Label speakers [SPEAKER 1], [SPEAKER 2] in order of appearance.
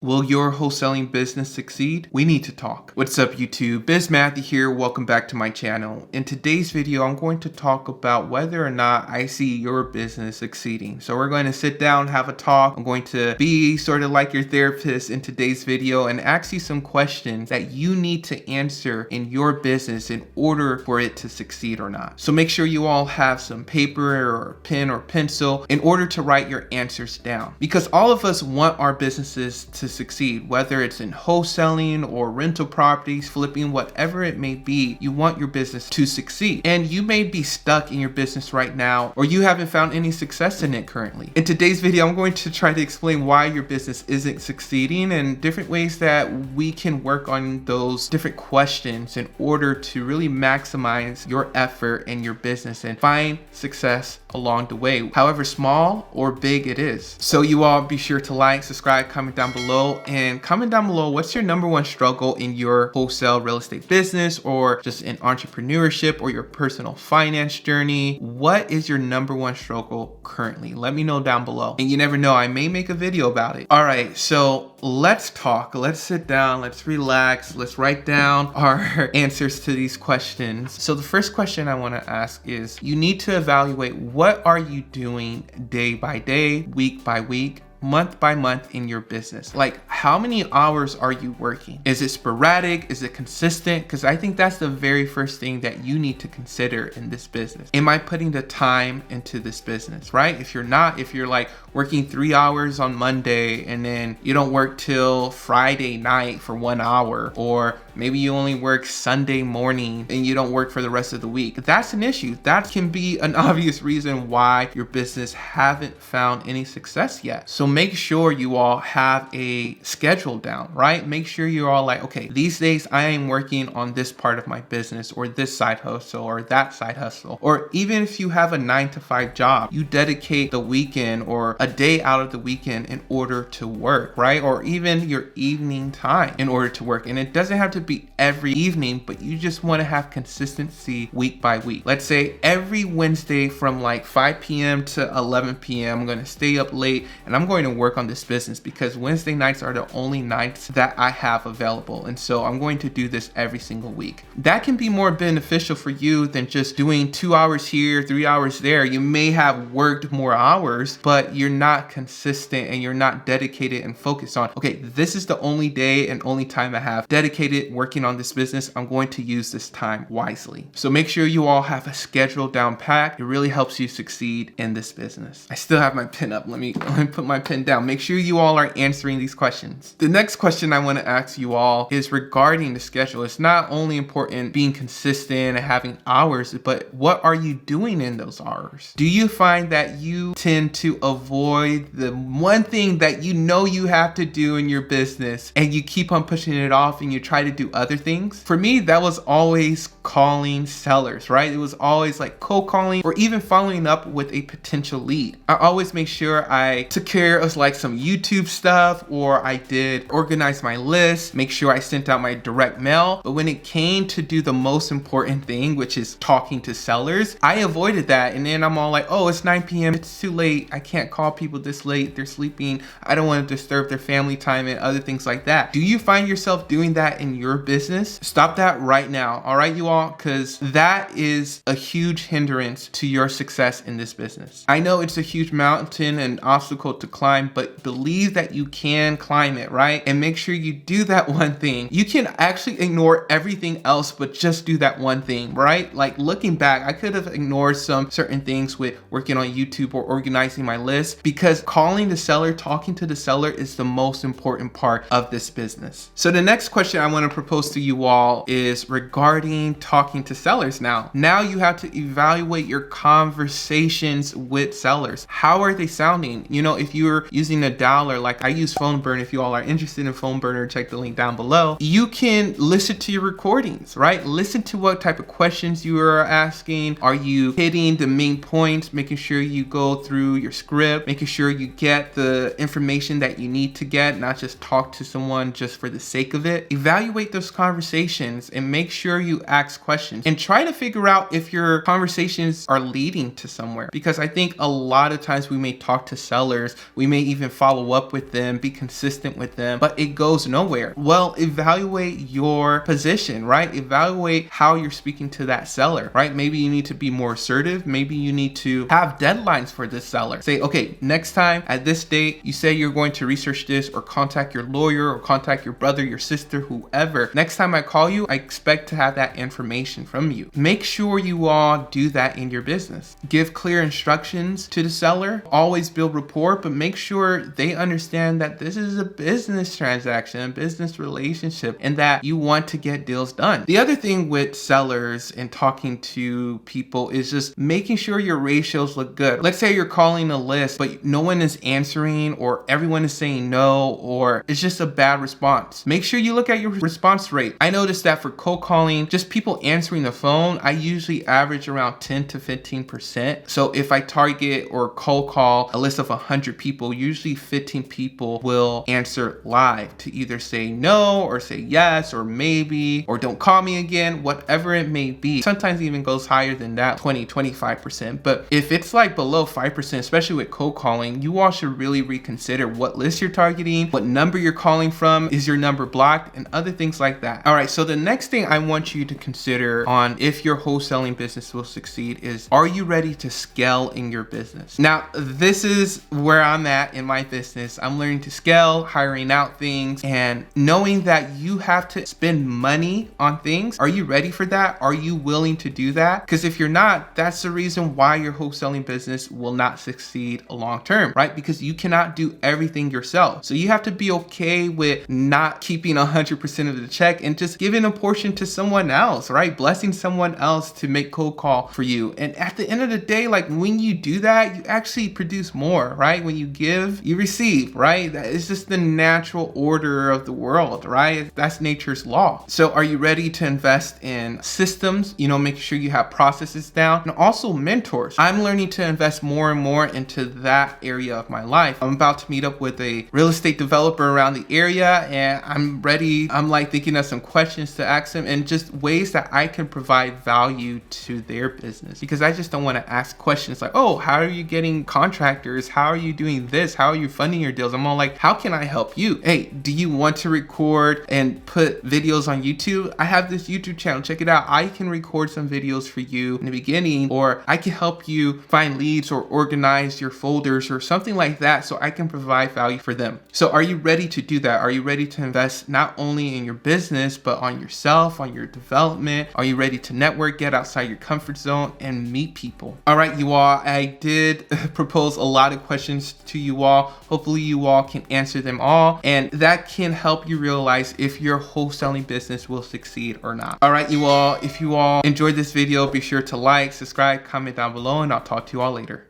[SPEAKER 1] Will your wholesaling business succeed? We need to talk. What's up, YouTube? Biz Matthew here. Welcome back to my channel. In today's video, I'm going to talk about whether or not I see your business succeeding. So we're going to sit down, have a talk. I'm going to be sort of like your therapist in today's video and ask you some questions that you need to answer in your business in order for it to succeed or not. So make sure you all have some paper or pen or pencil in order to write your answers down, because all of us want our businesses to succeed, whether it's in wholesaling or rental properties, flipping, whatever it may be. You want your business to succeed, and you may be stuck in your business right now, or you haven't found any success in it currently. In today's video, I'm going to try to explain why your business isn't succeeding and different ways that we can work on those different questions in order to really maximize your effort in your business and find success along the way, however small or big it is. So you all be sure to like, subscribe, comment down below, and comment down below what's your number one struggle in your wholesale real estate business, or just in entrepreneurship, or your personal finance journey. What is your number one struggle currently? Let me know down below, and you never know, I may make a video about it. All right, so let's talk. Let's sit down, let's relax, let's write down our answers to these questions. So the first question I want to ask is, you need to evaluate what are you doing day by day, week by week, month by month in your business. Like, how many hours are you working? Is it sporadic? Is it consistent? Because I think that's the very first thing that you need to consider in this business. Am I putting the time into this business, right? If you're not, if you're like working 3 hours on Monday and then you don't work till Friday night for 1 hour, or maybe you only work Sunday morning and you don't work for the rest of the week, that's an issue. That can be an obvious reason why your business haven't found any success yet. So make sure you all have a schedule down, right? Make sure you're all like, okay, these days I am working on this part of my business, or this side hustle, or that side hustle. Or even if you have a 9-to-5 job, you dedicate the weekend or a day out of the weekend in order to work, right? Or even your evening time in order to work. And it doesn't have to be every evening, but you just want to have consistency week by week. Let's say every Wednesday from like 5 p.m. to 11 p.m. I'm going to stay up late and I'm going to work on this business, because Wednesday nights are the only nights that I have available. And so I'm going to do this every single week. That can be more beneficial for you than just doing 2 hours here, 3 hours there. You may have worked more hours, but you're not consistent and you're not dedicated and focused on, okay, this is the only day and only time I have dedicated working on this business. I'm going to use this time wisely. So make sure you all have a schedule down pat. It really helps you succeed in this business. I still have my pen up. Let me put my pen down. Make sure you all are answering these questions. The next question I want to ask you all is regarding the schedule. It's not only important being consistent and having hours, but what are you doing in those hours? Do you find that you tend to avoid the one thing that you know you have to do in your business and you keep on pushing it off and you try to do other things? For me, that was always calling sellers, right? It was always like cold calling or even following up with a potential lead. I always make sure I took care of like some YouTube stuff, or I did organize my list, make sure I sent out my direct mail. But when it came to do the most important thing, which is talking to sellers, I avoided that. And then I'm all like, oh, it's 9 p.m. It's too late. I can't call people this late. They're sleeping. I don't want to disturb their family time and other things like that. Do you find yourself doing that in your business? Stop that right now. All right, you all, because that is a huge hindrance to your success in this business. I know it's a huge mountain and obstacle to climb, but believe that you can climb it, right? And make sure you do that one thing. You can actually ignore everything else, but just do that one thing, right? Like, looking back, I could have ignored some certain things with working on YouTube or organizing my list, because calling the seller, talking to the seller is the most important part of this business. So the next question I want to propose to you all is regarding talking to sellers. Now you have to evaluate your conversations with sellers. How are they sounding? You know, if you're using a dialer, like I use PhoneBurner, if you all are interested in PhoneBurner, check the link down below. You can listen to your recordings, right? Listen to what type of questions you are asking. Are you hitting the main points? Making sure you go through your script, making sure you get the information that you need to get, not just talk to someone just for the sake of it. Evaluate those conversations and make sure you ask ask questions and try to figure out if your conversations are leading to somewhere. Because I think a lot of times we may talk to sellers, we may even follow up with them, be consistent with them, but it goes nowhere. Well, evaluate your position, right? Evaluate how you're speaking to that seller, right? Maybe you need to be more assertive. Maybe you need to have deadlines for this seller. Say, okay, next time at this date, you say you're going to research this or contact your lawyer or contact your brother, your sister, whoever. Next time I call you, I expect to have that information from you. Make sure you all do that in your business. Give clear instructions to the seller. Always build rapport, but make sure they understand that this is a business transaction, a business relationship, and that you want to get deals done. The other thing with sellers and talking to people is just making sure your ratios look good. Let's say you're calling a list, but no one is answering, or everyone is saying no, or it's just a bad response. Make sure you look at your response rate. I noticed that for cold calling, just people answering the phone, I usually average around 10 to 15%. So if I target or cold call a list of 100 people, usually 15 people will answer live to either say no or say yes or maybe or don't call me again, whatever it may be. Sometimes it even goes higher than that, 20, 25%. But if it's like below 5%, especially with cold calling, you all should really reconsider what list you're targeting, what number you're calling from, is your number blocked, and other things like that. All right, so the next thing I want you to consider on if your wholesaling business will succeed is, are you ready to scale in your business? Now, this is where I'm at in my business. I'm learning to scale, hiring out things, and knowing that you have to spend money on things. Are you ready for that? Are you willing to do that? Because if you're not, that's the reason why your wholesaling business will not succeed long term, right? Because you cannot do everything yourself. So you have to be okay with not keeping 100% of the check and just giving a portion to someone else, right? Blessing someone else to make cold call for you. And at the end of the day, like when you do that, you actually produce more, right? When you give, you receive, right? That is just the natural order of the world, right? That's nature's law. So are you ready to invest in systems, making sure you have processes down, and also mentors? I'm learning to invest more and more into that area of my life. I'm about to meet up with a real estate developer around the area, and I'm ready. I'm like thinking of some questions to ask them and just ways that I can provide value to their business, because I just don't want to ask questions like, oh, how are you getting contractors? How are you doing this? How are you funding your deals? I'm all like, how can I help you? Hey, do you want to record and put videos on YouTube? I have this YouTube channel. Check it out. I can record some videos for you in the beginning, or I can help you find leads or organize your folders or something like that, so I can provide value for them. So are you ready to do that? Are you ready to invest not only in your business, but on yourself, on your development? Are you ready to network, get outside your comfort zone, and meet people? All right, you all, I did propose a lot of questions to you all. Hopefully you all can answer them all, and that can help you realize if your wholesaling business will succeed or not. All right, you all, if you all enjoyed this video, be sure to like, subscribe, comment down below, and I'll talk to you all later.